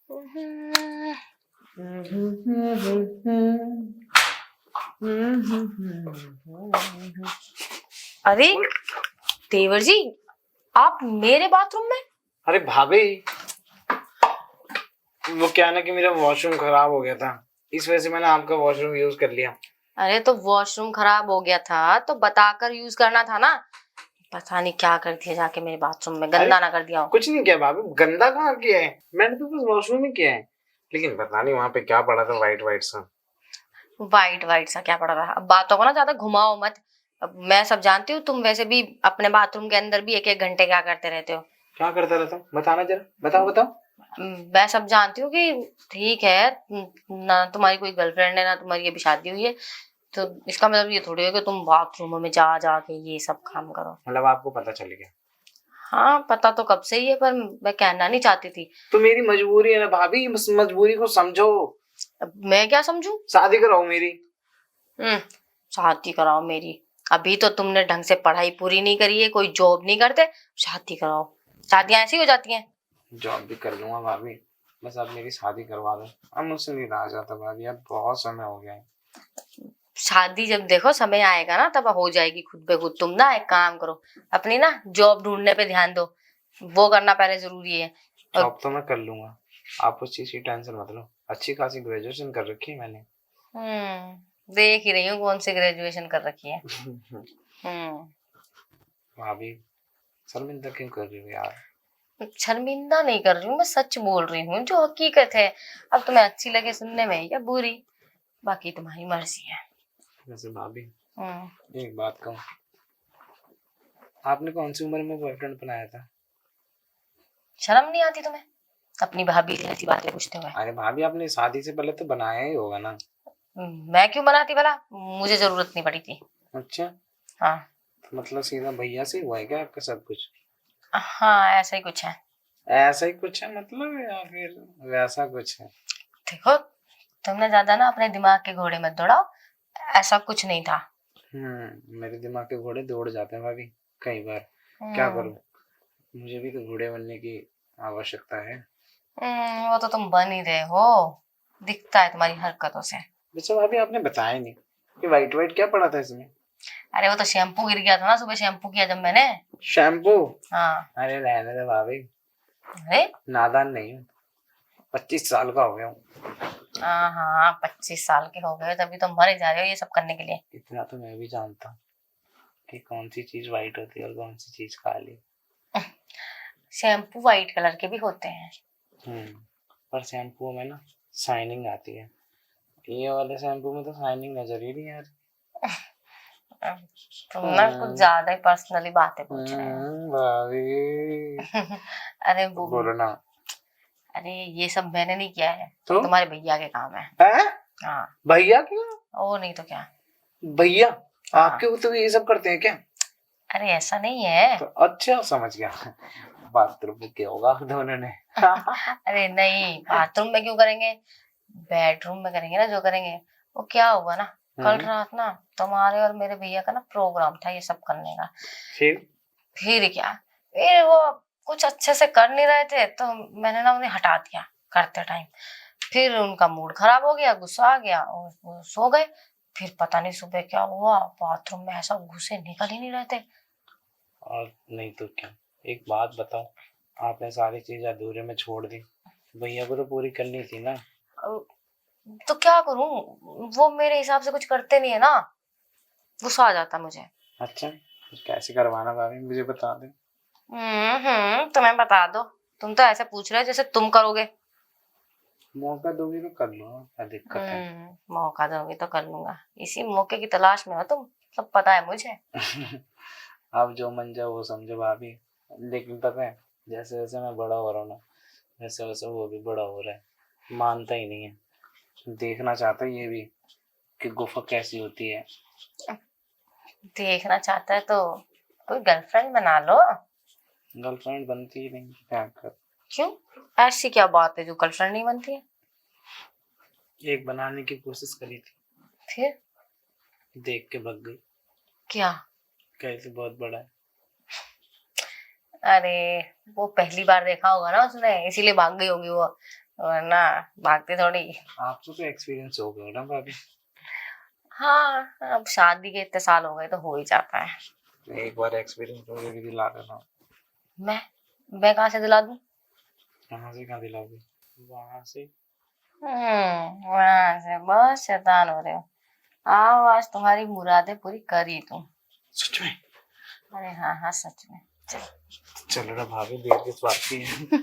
अरे देवर जी, आप मेरे बाथरूम में? अरे भाभी, वो क्या ना कि मेरा वॉशरूम खराब हो गया था, इस वजह से मैंने आपका वॉशरूम यूज कर लिया। अरे तो वॉशरूम खराब हो गया था तो बताकर यूज करना था ना। पता नहीं क्या कर दिया जाके मेरे बाथरूम में, गंदा ना कर दिया हो। कुछ नहीं किया भाभी, गंदा कहाँ किया है, मैंने तो बस वॉशरूम ही किया है। लेकिन पता नहीं वहां पे क्या पड़ा था, वाइट वाइट सा। वाइट वाइट सा क्या पड़ा था? अब बातों को ना ज्यादा घुमाओ मत। अब मैं सब जानती हूँ, तुम वैसे भी अपने बाथरूम के अंदर भी 1-1 घंटे क्या करते रहते हो। क्या करता रहता हूँ, बताना जरा, बताओ बताओ। मैं सब जानती हूँ कि ठीक है, ना तुम्हारी कोई गर्लफ्रेंड है ना तुम्हारी अभी शादी हुई है, तो इसका मतलब ये थोड़ी है कि तुम बाथरूम में जा जा के ये सब काम करो। मतलब आपको पता चल गया? हाँ पता तो कब से ही है, पर मैं कहना नहीं चाहती थी। तो मेरी मजबूरी है ना भाभी, बस मजबूरी को समझो। अब मैं क्या समझूं? शादी कराओ मेरी। शादी कराओ मेरी? अभी तो तुमने ढंग से पढ़ाई पूरी नहीं करी है, कोई जॉब नहीं करते, शादी कराओ? शादियां ऐसी हो जाती हैं। जॉब भी कर लूंगा भाभी, बस आप मेरी शादी करवा दो। अब मुझसे नहीं रहा जाता भाभी, अब बहुत समय हो गया है। शादी जब देखो समय आएगा ना तब हो जाएगी खुद पे खुद। तुम ना एक काम करो, अपनी ना जॉब ढूंढने पे ध्यान दो, वो करना पहले जरूरी है। जॉब तो मैं कर लूंगा, आप उस चीज की टेंशन मत लो। अच्छी खासी ग्रेजुएशन कर रखी है मैंने। देख ही रही हूँ कौन सी ग्रेजुएशन कर रखी है। भाभी शर्मिंदा क्यों कर रही हो यार? शर्मिंदा नहीं कर रही हूँ, मैं सच बोल रही हूँ जो हकीकत है। अब तुम्हें अच्छी लगे सुनने में या बुरी, बाकी तुम्हारी मर्जी है। वैसे भाभी एक बात कहूँ, आपने कौन सी उम्र में बॉयफ्रेंड बनाया था? शर्म नहीं आती तुम्हें अपनी भाभी से ऐसी बातें पूछते हुए? अरे भाभी, आपने शादी से पहले तो बनाया ही होगा ना। मैं क्यों बनाती भला, मुझे जरूरत नहीं पड़ी थी। अच्छा, हाँ तो मतलब सीधा भैया से हुआ है क्या आपका सब कुछ? हाँ, ऐसा ही कुछ है। ऐसा ही कुछ है मतलब, या फिर वैसा कुछ है? देखो, तुमने ज्यादा ना अपने दिमाग के घोड़े मत दौड़ाओ, ऐसा कुछ नहीं था। मेरे दिमाग के घोड़े दौड़ जाते हैं भाभी कई बार। क्या करूं, मुझे भी तो घोड़े बनने की आवश्यकता है। वो तो तुम बन ही रहे हो, दिखता है तुम्हारी हरकतों से। वैसे भाभी आपने बताया नहीं कि वाइट वाइट क्या पड़ा था इसमें? अरे वो तो शैम्पू गिर गया था ना, सुबह शैम्पू किया जब मैंने। शैम्पू? हाँ। अरे रहने दे भाभी, अरे नादान नहीं हूँ, 25 साल का हो गया हूँ। हाँ, 25 साल के हो गए तभी तो मरे जा रहे हो ये सब करने के लिए। इतना तो मैं भी जानता हूँ कि कौन सी चीज वाइट होती है और कौन सी चीज काली। शैम्पू व्हाइट कलर के भी होते हैं। पर शैम्पू में ना शाइनिंग आती है, ये वाले शैम्पू में तो शाइनिंग नजर ही नहीं आ रही। तुम ना कुछ ज्यादा ही पर्सनली बातें पूछ रहे हो भाभी। अरे वो बोलो ना। अरे ये सब मैंने नहीं किया है, तो तुम्हारे भैया के काम है। हाँ। भैया क्यों? ओ नहीं तो क्या। भैया हाँ। आपके तो ये सब करते हैं क्या? अरे ऐसा नहीं है। तो अच्छा समझ गया, बाथरूम में क्या होगा दोनों ने। अरे नहीं, बाथरूम में क्यों करेंगे, बेडरूम में करेंगे ना जो करेंगे। वो क्या हुआ ना, कल रात ना तुम्हारे और मेरे भैया का ना प्रोग्राम था ये सब करने का। फिर क्या, फिर वो कुछ अच्छे से कर नहीं रहे थे तो मैंने ना उन्हें हटा दिया करते टाइम। फिर उनका मूड खराब हो गया, गुस्सा आ गया और वो सो गए। फिर पता नहीं सुबह क्या हुआ, बाथरूम में ऐसा घुसे निकल ही नहीं रहे थे। और नहीं तो क्या, एक बात बताओ, आपने सारी चीज अधूरे में छोड़ दी, भैया को तो पूरी करनी थी ना। तो क्या करूं, वो मेरे हिसाब से कुछ करते नहीं है ना, गुस्सा आ जाता मुझे। अच्छा, कैसे करवाना भाभी, मुझे बता दे। तुम्हें बता दो, तुम तो ऐसे पूछ रहे हो जैसे तुम करोगे। मौका दोगे तो कर लो, क्या दिक्कत है? मौका दोगे तो कर लूंगा, इसी मौके की तलाश में हो तुम, सब पता है मुझे। आप जो मन जाओ वो समझो भाभी, लेकिन पता है जैसे जैसे मैं बड़ा हो रहा हूँ ना, वैसे वैसे वो भी बड़ा हो रहा है, मानता ही नहीं है, देखना चाहता है ये भी कि गुफा कैसी होती है। देखना चाहता है तो कोई गर्लफ्रेंड बना लो। गर्लफ्रेंड बनती ही नहीं, क्या कर। क्यों, ऐसी क्या बात है जो गर्लफ्रेंड नहीं बनती है? एक बनाने की कोशिश करी थी, फिर देख के भग गई। क्या? कैसे बहुत बड़ा है। अरे वो पहली बार देखा होगा ना उसने, इसीलिए भाग गई होगी वो, वरना भागती थोड़ी। आपको तो एक्सपीरियंस हो गया ना भाभी। हाँ अब शादी के इतने साल हो गए तो हो ही जाता है। एक बार एक्सपीरियंस हो गया, दिला देना। मैं मैं कहाँ से दिला दूं? कहाँ से कहाँ दिलाओगे? वहां से। वहां से बहुत शैतान हो रहे हो। आओ आज तुम्हारी मुरादें पूरी करी तुम। सच में? अरे हाँ हाँ सच में। चलो ना भाभी, देर किस बात की है।